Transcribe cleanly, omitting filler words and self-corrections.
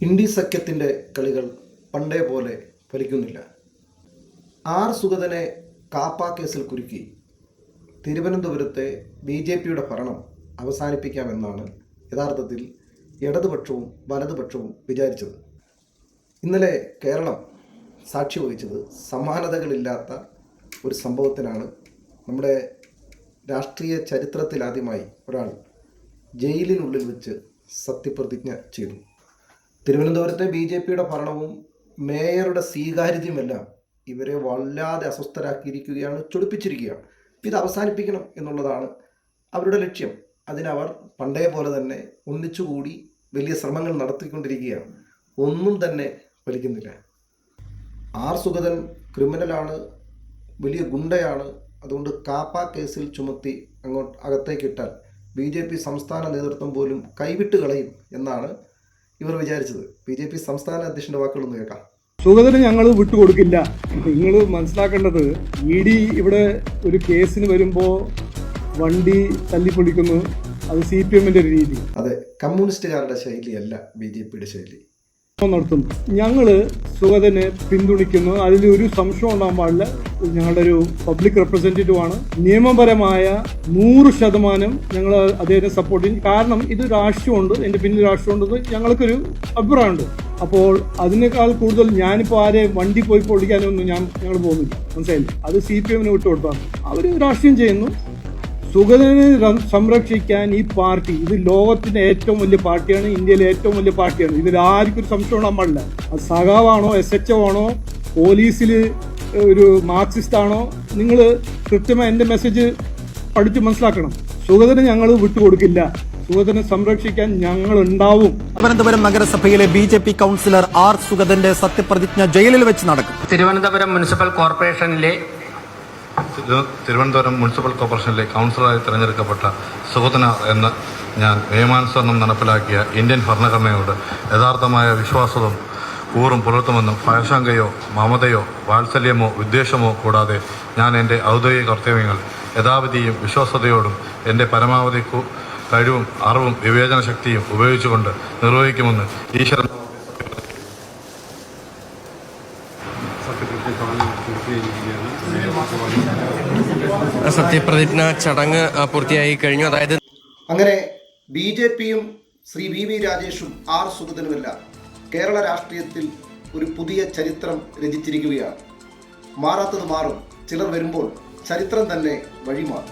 India സഖ്യത്തിൻ്റെ കളികൾ പണ്ടേ പോലെ ഫലിക്കുന്നില്ല. ആർ സുഗതനെ കാപ്പ കേസിൽ കുരുക്കി തിരുവനന്തപുരത്തെ BJPയുടെ ഭരണം അവസാനിപ്പിക്കാമെന്നാണ് യഥാർത്ഥത്തിൽ ഇടതുപക്ഷവും വലതുപക്ഷവും വിചാരിച്ചത്. ഇന്നലെ കേരളം സാക്ഷി വഹിച്ചത് സമാനതകളില്ലാത്ത ഒരു സംഭവത്തിനാണ്. നമ്മുടെ രാഷ്ട്രീയ ചരിത്രത്തിലാദ്യമായി ഒരാൾ ജയിലിനുള്ളിൽ വെച്ച് സത്യപ്രതിജ്ഞ ചെയ്തു. തിരുവനന്തപുരത്തെ BJPയുടെ ഭരണവും മേയറുടെ സ്വീകാര്യതയുമെല്ലാം ഇവരെ വല്ലാതെ അസ്വസ്ഥരാക്കിയിരിക്കുകയാണ്, ചൊടിപ്പിച്ചിരിക്കുകയാണ്. ഇത് അവസാനിപ്പിക്കണം എന്നുള്ളതാണ് അവരുടെ ലക്ഷ്യം. അതിനവർ പണ്ടേ പോലെ തന്നെ ഒന്നിച്ചുകൂടി വലിയ ശ്രമങ്ങൾ നടത്തിക്കൊണ്ടിരിക്കുകയാണ്. ഒന്നും തന്നെ ഫലിക്കുന്നില്ല. ആർ സുഗതൻ ക്രിമിനലാണ്, വലിയ ഗുണ്ടയാണ്. അതുകൊണ്ട് കാപ്പ കേസിൽ ചുമത്തി അകത്തേക്കിട്ടാൽ BJP സംസ്ഥാന നേതൃത്വം പോലും കൈവിട്ട് കളയും എന്നാണ് ഇവർ വിചാരിച്ചത്. BJP സംസ്ഥാന അധ്യക്ഷന്റെ വാക്കുകളൊന്ന് കേൾക്കാം. സുഗതന് ഞങ്ങൾ വിട്ടുകൊടുക്കില്ല. നിങ്ങൾ മനസ്സിലാക്കേണ്ടത്, ED ഇവിടെ ഒരു കേസിന് വരുമ്പോൾ വണ്ടി തല്ലിപ്പൊളിക്കുന്നു. അത് CPMന്റെ ഒരു രീതി. അതെ, കമ്മ്യൂണിസ്റ്റുകാരുടെ ശൈലിയല്ല BJPയുടെ ശൈലി. നടത്തുന്നു. ഞങ്ങള് സുഗതനെ പിന്തുണയ്ക്കുന്നു. അതിലൊരു സംശയം ഉണ്ടാകാൻ പാടില്ല. ഞങ്ങളുടെ ഒരു പബ്ലിക് റെപ്രസെന്റേറ്റീവ് ആണ്. നിയമപരമായ 100% ഞങ്ങൾ അദ്ദേഹത്തെ സപ്പോർട്ട് ചെയ്യും. കാരണം ഇത് രാഷ്ട്രീയമുണ്ട്, എന്റെ പിന്നിൽ രാഷ്ട്രീയമുണ്ടെന്ന് ഞങ്ങൾക്കൊരു അഭിപ്രായമുണ്ട്. അപ്പോൾ അതിനേക്കാൾ കൂടുതൽ ഞാനിപ്പോൾ ആരെ വണ്ടി പോയി പൊളിക്കാനൊന്നും ഞങ്ങൾ പോകുന്നില്ല. മനസ്സിലായില്ലേ? അത് CPMന് വിട്ടുകൊടുത്താണ്. അവർ രാഷ്ട്രീയം ചെയ്യുന്നു. സുഗതനെ സംരക്ഷിക്കാൻ ഈ പാർട്ടി, ഇത് ലോകത്തിന്റെ ഏറ്റവും വലിയ പാർട്ടിയാണ്, ഇന്ത്യയിലെ ഏറ്റവും വലിയ പാർട്ടിയാണ്. ഇതിൽ ആർക്കും ഒരു സംശയം ഉണ്ടാകാൻ പാടില്ല. അത് സഖാവാണോ, SHO ആണോ, പോലീസിൽ ഒരു മാർക്സിസ്റ്റ് ആണോ, നിങ്ങൾ കൃത്യമായി എന്റെ മെസ്സേജ് പഠിച്ച് മനസ്സിലാക്കണം. സുഗതനെ ഞങ്ങൾ വിട്ടുകൊടുക്കില്ല. സുഗതനെ സംരക്ഷിക്കാൻ ഞങ്ങൾ ഉണ്ടാവും. തിരുവനന്തപുരം നഗരസഭയിലെ BJP കൗൺസിലർ ആർ സുഗതന്റെ സത്യപ്രതിജ്ഞ ജയിലിൽ വെച്ച് നടക്കും. തിരുവനന്തപുരം മുനിസിപ്പൽ കോർപ്പറേഷനിലെ കൗൺസിലറായി തിരഞ്ഞെടുക്കപ്പെട്ട സുഗതന എന്ന ഞാൻ നിയമാനുസരണം നടപ്പിലാക്കിയ ഇന്ത്യൻ ഭരണഘടനയോട് യഥാർത്ഥമായ വിശ്വാസവും കൂറും പുലർത്തുമെന്നും ഭയശങ്കയോ മമതയോ വാത്സല്യമോ വിദ്വേഷമോ കൂടാതെ ഞാൻ എൻ്റെ ഔദ്യോഗിക കർത്തവ്യങ്ങൾ യഥാവിധിയും വിശ്വാസ്യതയോടും എൻ്റെ പരമാവധി കഴിവും അറിവും വിവേചന ശക്തിയും ഉപയോഗിച്ചുകൊണ്ട് നിർവഹിക്കുമെന്ന് ഈശ്വരൻ സത്യപ്രതിജ്ഞ ചടങ്ങ് പൂർത്തിയായി കഴിഞ്ഞു. അതായത് അങ്ങനെ BJPയും ശ്രീ VV രാജേഷും ആർ സുഗതനുമെല്ലാം കേരള രാഷ്ട്രീയത്തിൽ ഒരു പുതിയ ചരിത്രം രചിച്ചിരിക്കുകയാണ്. മാറാത്തത് മാറും. ചിലർ വരുമ്പോൾ ചരിത്രം തന്നെ വഴിമാറും.